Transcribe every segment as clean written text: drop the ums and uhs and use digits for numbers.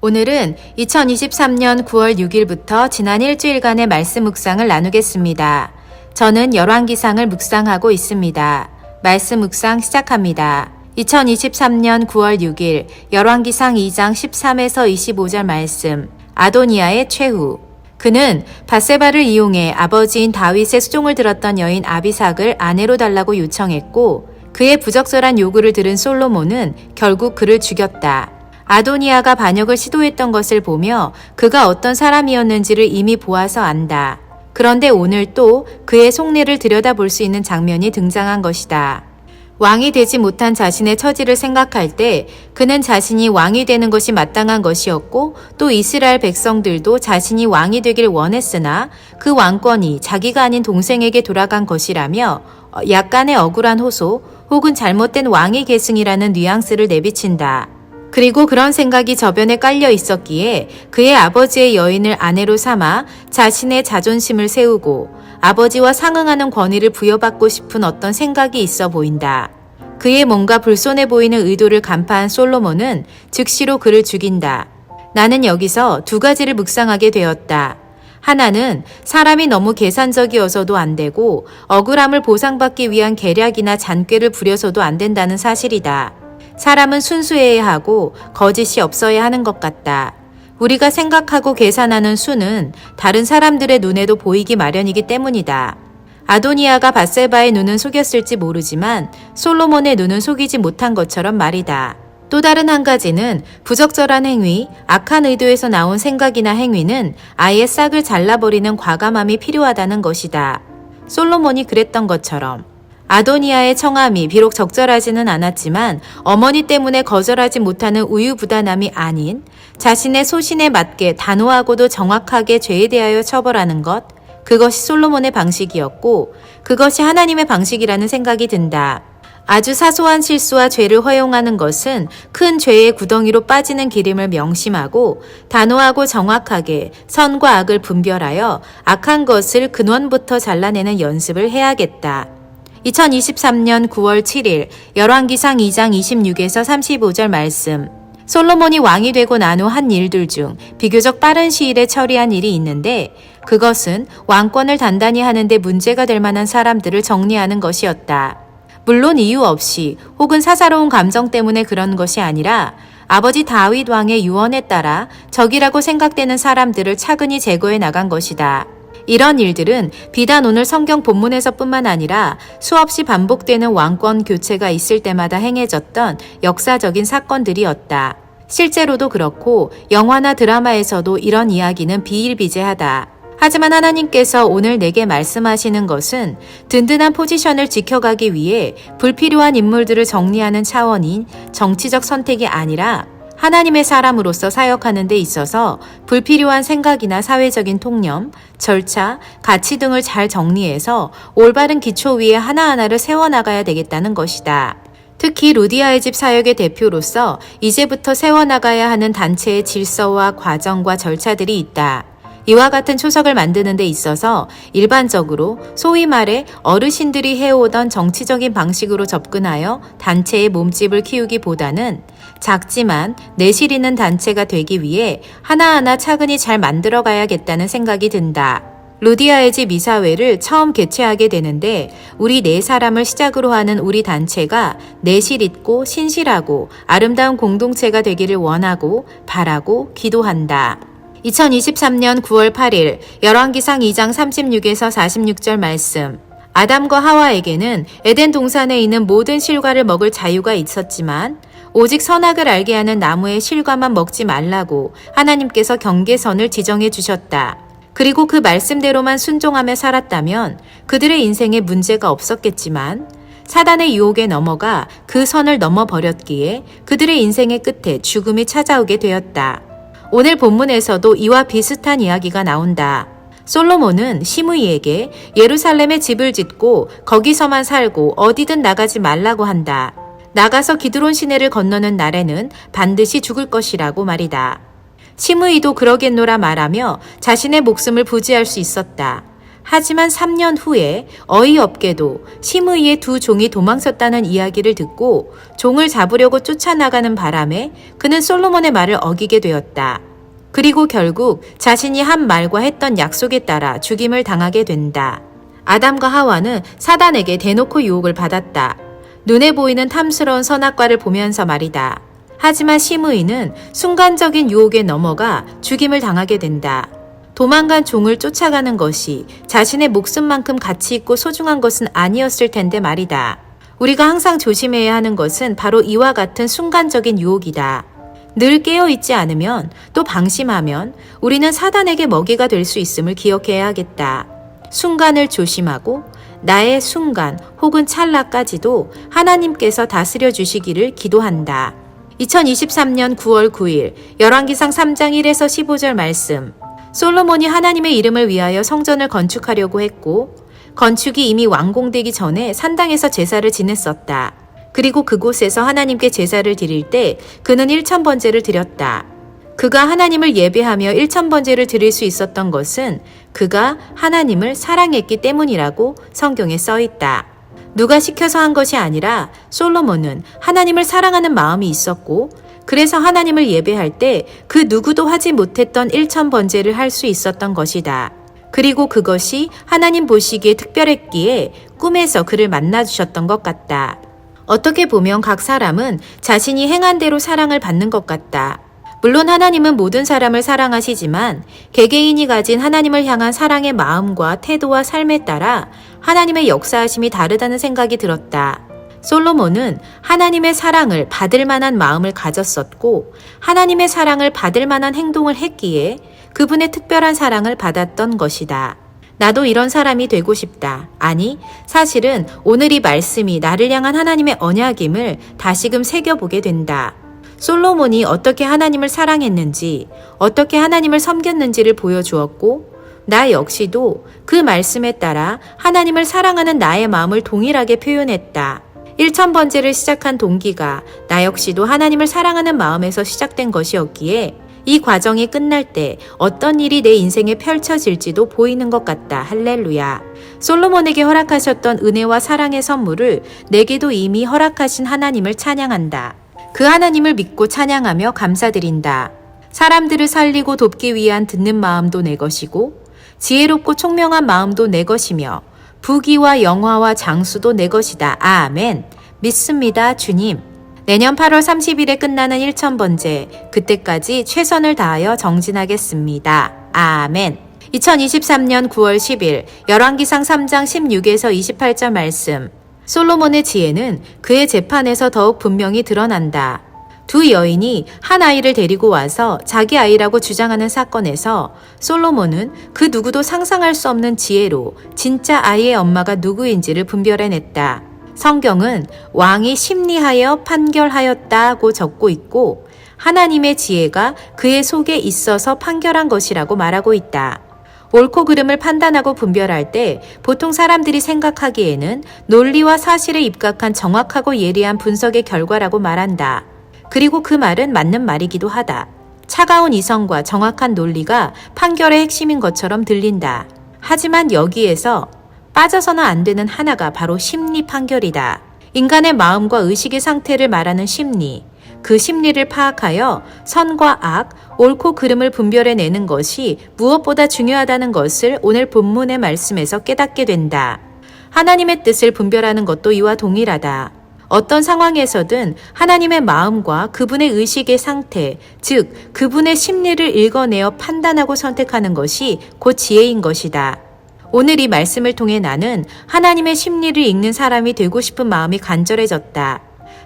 오늘은 2023년 9월 6일부터 지난 일주일간의 말씀 묵상을 나누겠습니다. 저는 열왕기상을 묵상하고 있습니다. 말씀 묵상 시작합니다. 2023년 9월 6일 열왕기상 2장 13에서 25절 말씀. 아도니아의 최후. 그는 밧세바를 이용해 아버지인 다윗의 수종을 들었던 여인 아비삭을 아내로 달라고 요청했고, 그의 부적절한 요구를 들은 솔로몬은 결국 그를 죽였다. 아도니아가 반역을 시도했던 것을 보며 그가 어떤 사람이었는지를 이미 보아서 안다. 그런데 오늘 또 그의 속내를 들여다볼 수 있는 장면이 등장한 것이다. 왕이 되지 못한 자신의 처지를 생각할 때 그는 자신이 왕이 되는 것이 마땅한 것이었고, 또 이스라엘 백성들도 자신이 왕이 되길 원했으나 그 왕권이 자기가 아닌 동생에게 돌아간 것이라며 약간의 억울한 호소 혹은 잘못된 왕의 계승이라는 뉘앙스를 내비친다. 그리고 그런 생각이 저변에 깔려 있었기에 그의 아버지의 여인을 아내로 삼아 자신의 자존심을 세우고 아버지와 상응하는 권위를 부여받고 싶은 어떤 생각이 있어 보인다. 그의 뭔가 불손해 보이는 의도를 간파한 솔로몬은 즉시로 그를 죽인다. 나는 여기서 두 가지를 묵상하게 되었다. 하나는 사람이 너무 계산적이어서도 안 되고 억울함을 보상받기 위한 계략이나 잔꾀를 부려서도 안 된다는 사실이다. 사람은 순수해야 하고 거짓이 없어야 하는 것 같다. 우리가 생각하고 계산하는 수는 다른 사람들의 눈에도 보이기 마련이기 때문이다. 아도니아가 밧세바의 눈은 속였을지 모르지만 솔로몬의 눈은 속이지 못한 것처럼 말이다. 또 다른 한 가지는 부적절한 행위, 악한 의도에서 나온 생각이나 행위는 아예 싹을 잘라버리는 과감함이 필요하다는 것이다. 솔로몬이 그랬던 것처럼. 아도니아의 청함이 비록 적절하지는 않았지만 어머니 때문에 거절하지 못하는 우유부단함이 아닌 자신의 소신에 맞게 단호하고도 정확하게 죄에 대하여 처벌하는 것, 그것이 솔로몬의 방식이었고 그것이 하나님의 방식이라는 생각이 든다. 아주 사소한 실수와 죄를 허용하는 것은 큰 죄의 구덩이로 빠지는 길임을 명심하고 단호하고 정확하게 선과 악을 분별하여 악한 것을 근원부터 잘라내는 연습을 해야겠다. 2023년 9월 7일 열왕기상 2장 26에서 35절 말씀. 솔로몬이 왕이 되고 난 후 한 일들 중 비교적 빠른 시일에 처리한 일이 있는데, 그것은 왕권을 단단히 하는데 문제가 될 만한 사람들을 정리하는 것이었다. 물론 이유 없이 혹은 사사로운 감정 때문에 그런 것이 아니라 아버지 다윗 왕의 유언에 따라 적이라고 생각되는 사람들을 차근히 제거해 나간 것이다. 이런 일들은 비단 오늘 성경 본문에서뿐만 아니라 수없이 반복되는 왕권 교체가 있을 때마다 행해졌던 역사적인 사건들이었다. 실제로도 그렇고 영화나 드라마에서도 이런 이야기는 비일비재하다. 하지만 하나님께서 오늘 내게 말씀하시는 것은 든든한 포지션을 지켜가기 위해 불필요한 인물들을 정리하는 차원인 정치적 선택이 아니라 하나님의 사람으로서 사역하는 데 있어서 불필요한 생각이나 사회적인 통념, 절차, 가치 등을 잘 정리해서 올바른 기초 위에 하나하나를 세워나가야 되겠다는 것이다. 특히 루디아의 집 사역의 대표로서 이제부터 세워나가야 하는 단체의 질서와 과정과 절차들이 있다. 이와 같은 초석을 만드는 데 있어서 일반적으로 소위 말해 어르신들이 해오던 정치적인 방식으로 접근하여 단체의 몸집을 키우기보다는 작지만 내실 있는 단체가 되기 위해 하나하나 차근히 잘 만들어가야겠다는 생각이 든다. 루디아의 집 이사회를 처음 개최하게 되는데 우리 네 사람을 시작으로 하는 우리 단체가 내실 있고 신실하고 아름다운 공동체가 되기를 원하고 바라고 기도한다. 2023년 9월 8일 열왕기상 2장 36에서 46절 말씀. 아담과 하와에게는 에덴 동산에 있는 모든 실과를 먹을 자유가 있었지만 오직 선악을 알게 하는 나무의 실과만 먹지 말라고 하나님께서 경계선을 지정해 주셨다. 그리고 그 말씀대로만 순종하며 살았다면 그들의 인생에 문제가 없었겠지만 사단의 유혹에 넘어가 그 선을 넘어버렸기에 그들의 인생의 끝에 죽음이 찾아오게 되었다. 오늘 본문에서도 이와 비슷한 이야기가 나온다. 솔로몬은 시므이에게 예루살렘에 집을 짓고 거기서만 살고 어디든 나가지 말라고 한다. 나가서 기드론 시내를 건너는 날에는 반드시 죽을 것이라고 말이다. 시므이도 그러겠노라 말하며 자신의 목숨을 부지할 수 있었다. 하지만 3년 후에 어이없게도 심의의 두 종이 도망쳤다는 이야기를 듣고 종을 잡으려고 쫓아나가는 바람에 그는 솔로몬의 말을 어기게 되었다. 그리고 결국 자신이 한 말과 했던 약속에 따라 죽임을 당하게 된다. 아담과 하와는 사단에게 대놓고 유혹을 받았다. 눈에 보이는 탐스러운 선악과를 보면서 말이다. 하지만 심의는 순간적인 유혹에 넘어가 죽임을 당하게 된다. 도망간 종을 쫓아가는 것이 자신의 목숨만큼 가치 있고 소중한 것은 아니었을 텐데 말이다. 우리가 항상 조심해야 하는 것은 바로 이와 같은 순간적인 유혹이다. 늘 깨어있지 않으면 또 방심하면 우리는 사단에게 먹이가 될 수 있음을 기억해야 하겠다. 순간을 조심하고 나의 순간 혹은 찰나까지도 하나님께서 다스려 주시기를 기도한다. 2023년 9월 9일 열왕기상 3장 1에서 15절 말씀. 솔로몬이 하나님의 이름을 위하여 성전을 건축하려고 했고 건축이 이미 완공되기 전에 산당에서 제사를 지냈었다. 그리고 그곳에서 하나님께 제사를 드릴 때 그는 1000번제를 드렸다. 그가 하나님을 예배하며 1000번제를 드릴 수 있었던 것은 그가 하나님을 사랑했기 때문이라고 성경에 써 있다. 누가 시켜서 한 것이 아니라 솔로몬은 하나님을 사랑하는 마음이 있었고 그래서 하나님을 예배할 때 그 누구도 하지 못했던 1000번제를 할 수 있었던 것이다. 그리고 그것이 하나님 보시기에 특별했기에 꿈에서 그를 만나주셨던 것 같다. 어떻게 보면 각 사람은 자신이 행한 대로 사랑을 받는 것 같다. 물론 하나님은 모든 사람을 사랑하시지만 개개인이 가진 하나님을 향한 사랑의 마음과 태도와 삶에 따라 하나님의 역사하심이 다르다는 생각이 들었다. 솔로몬은 하나님의 사랑을 받을 만한 마음을 가졌었고 하나님의 사랑을 받을 만한 행동을 했기에 그분의 특별한 사랑을 받았던 것이다. 나도 이런 사람이 되고 싶다. 아니, 사실은 오늘 이 말씀이 나를 향한 하나님의 언약임을 다시금 새겨보게 된다. 솔로몬이 어떻게 하나님을 사랑했는지, 어떻게 하나님을 섬겼는지를 보여주었고 나 역시도 그 말씀에 따라 하나님을 사랑하는 나의 마음을 동일하게 표현했다. 1000번제를 시작한 동기가 나 역시도 하나님을 사랑하는 마음에서 시작된 것이었기에 이 과정이 끝날 때 어떤 일이 내 인생에 펼쳐질지도 보이는 것 같다. 할렐루야. 솔로몬에게 허락하셨던 은혜와 사랑의 선물을 내게도 이미 허락하신 하나님을 찬양한다. 그 하나님을 믿고 찬양하며 감사드린다. 사람들을 살리고 돕기 위한 듣는 마음도 내 것이고 지혜롭고 총명한 마음도 내 것이며 부귀와 영화와 장수도 내 것이다. 아멘. 믿습니다, 주님. 내년 8월 30일에 끝나는 1000번째, 그때까지 최선을 다하여 정진하겠습니다. 아멘. 2023년 9월 10일 열왕기상 3장 16에서 28절 말씀. 솔로몬의 지혜는 그의 재판에서 더욱 분명히 드러난다. 두 여인이 한 아이를 데리고 와서 자기 아이라고 주장하는 사건에서 솔로몬은 그 누구도 상상할 수 없는 지혜로 진짜 아이의 엄마가 누구인지를 분별해냈다. 성경은 왕이 심리하여 판결하였다고 적고 있고 하나님의 지혜가 그의 속에 있어서 판결한 것이라고 말하고 있다. 옳고 그름을 판단하고 분별할 때 보통 사람들이 생각하기에는 논리와 사실에 입각한 정확하고 예리한 분석의 결과라고 말한다. 그리고 그 말은 맞는 말이기도 하다. 차가운 이성과 정확한 논리가 판결의 핵심인 것처럼 들린다. 하지만 여기에서 빠져서는 안 되는 하나가 바로 심리 판결이다. 인간의 마음과 의식의 상태를 말하는 심리, 그 심리를 파악하여 선과 악, 옳고 그름을 분별해내는 것이 무엇보다 중요하다는 것을 오늘 본문의 말씀에서 깨닫게 된다. 하나님의 뜻을 분별하는 것도 이와 동일하다. 어떤 상황에서든 하나님의 마음과 그분의 의식의 상태, 즉 그분의 심리를 읽어내어 판단하고 선택하는 것이 곧 지혜인 것이다. 오늘 이 말씀을 통해 나는 하나님의 심리를 읽는 사람이 되고 싶은 마음이 간절해졌다.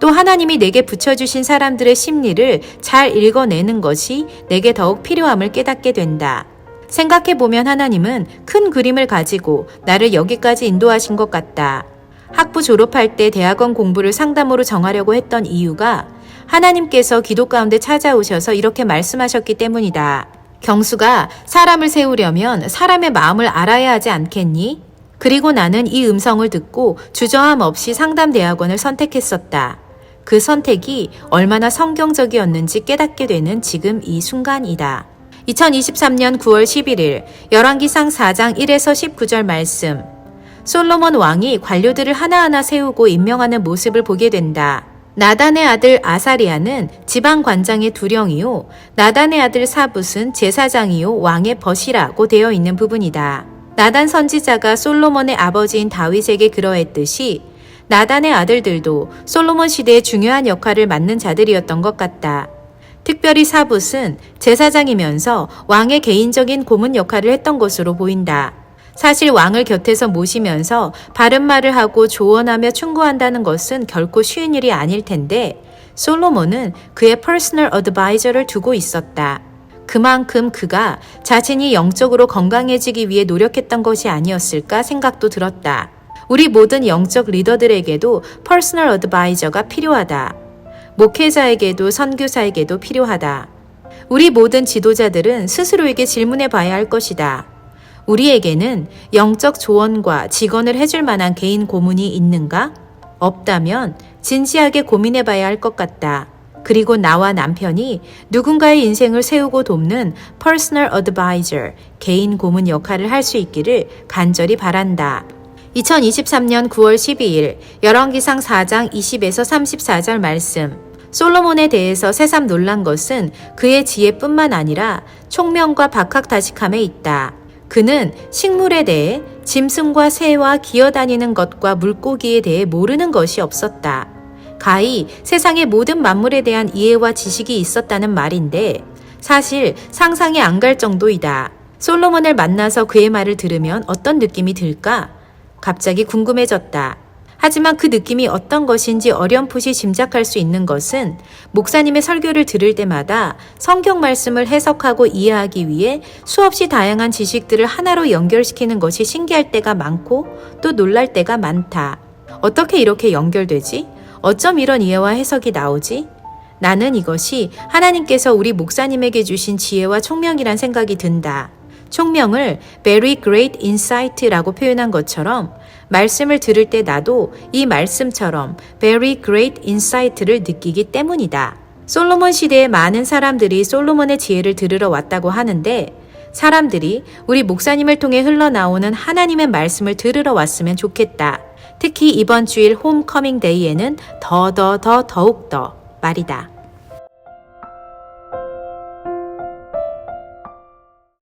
또 하나님이 내게 붙여주신 사람들의 심리를 잘 읽어내는 것이 내게 더욱 필요함을 깨닫게 된다. 생각해보면 하나님은 큰 그림을 가지고 나를 여기까지 인도하신 것 같다. 학부 졸업할 때 대학원 공부를 상담으로 정하려고 했던 이유가 하나님께서 기도 가운데 찾아오셔서 이렇게 말씀하셨기 때문이다. 경수가 사람을 세우려면 사람의 마음을 알아야 하지 않겠니? 그리고 나는 이 음성을 듣고 주저함 없이 상담대학원을 선택했었다. 그 선택이 얼마나 성경적이었는지 깨닫게 되는 지금 이 순간이다. 2023년 9월 11일 열왕기상 4장 1에서 19절 말씀. 솔로몬 왕이 관료들을 하나하나 세우고 임명하는 모습을 보게 된다. 나단의 아들 아사리아는 지방 관장의 두령이요, 나단의 아들 사붓은 제사장이요 왕의 벗이라고 되어 있는 부분이다. 나단 선지자가 솔로몬의 아버지인 다윗에게 그러했듯이 나단의 아들들도 솔로몬 시대에 중요한 역할을 맡는 자들이었던 것 같다. 특별히 사붓은 제사장이면서 왕의 개인적인 고문 역할을 했던 것으로 보인다. 사실 왕을 곁에서 모시면서 바른 말을 하고 조언하며 충고한다는 것은 결코 쉬운 일이 아닐 텐데 솔로몬은 그의 퍼스널 어드바이저를 두고 있었다. 그만큼 그가 자신이 영적으로 건강해지기 위해 노력했던 것이 아니었을까 생각도 들었다. 우리 모든 영적 리더들에게도 퍼스널 어드바이저가 필요하다. 목회자에게도 선교사에게도 필요하다. 우리 모든 지도자들은 스스로에게 질문해 봐야 할 것이다. 우리에게는 영적 조언과 직언을 해줄 만한 개인 고문이 있는가? 없다면 진지하게 고민해 봐야 할 것 같다. 그리고 나와 남편이 누군가의 인생을 세우고 돕는 퍼스널 어드바이저, 개인 고문 역할을 할 수 있기를 간절히 바란다. 2023년 9월 12일 열왕기상 4장 20에서 34절 말씀. 솔로몬에 대해서 새삼 놀란 것은 그의 지혜뿐만 아니라 총명과 박학다식함에 있다. 그는 식물에 대해 짐승과 새와 기어다니는 것과 물고기에 대해 모르는 것이 없었다. 가히 세상의 모든 만물에 대한 이해와 지식이 있었다는 말인데 사실 상상이 안 갈 정도이다. 솔로몬을 만나서 그의 말을 들으면 어떤 느낌이 들까? 갑자기 궁금해졌다. 하지만 그 느낌이 어떤 것인지 어렴풋이 짐작할 수 있는 것은 목사님의 설교를 들을 때마다 성경 말씀을 해석하고 이해하기 위해 수없이 다양한 지식들을 하나로 연결시키는 것이 신기할 때가 많고 또 놀랄 때가 많다. 어떻게 이렇게 연결되지? 어쩜 이런 이해와 해석이 나오지? 나는 이것이 하나님께서 우리 목사님에게 주신 지혜와 총명이란 생각이 든다. 총명을 very great insight라고 표현한 것처럼 말씀을 들을 때 나도 이 말씀처럼 very great insight를 느끼기 때문이다. 솔로몬 시대에 많은 사람들이 솔로몬의 지혜를 들으러 왔다고 하는데 사람들이 우리 목사님을 통해 흘러나오는 하나님의 말씀을 들으러 왔으면 좋겠다. 특히 이번 주일 홈커밍 데이에는 더욱더 말이다.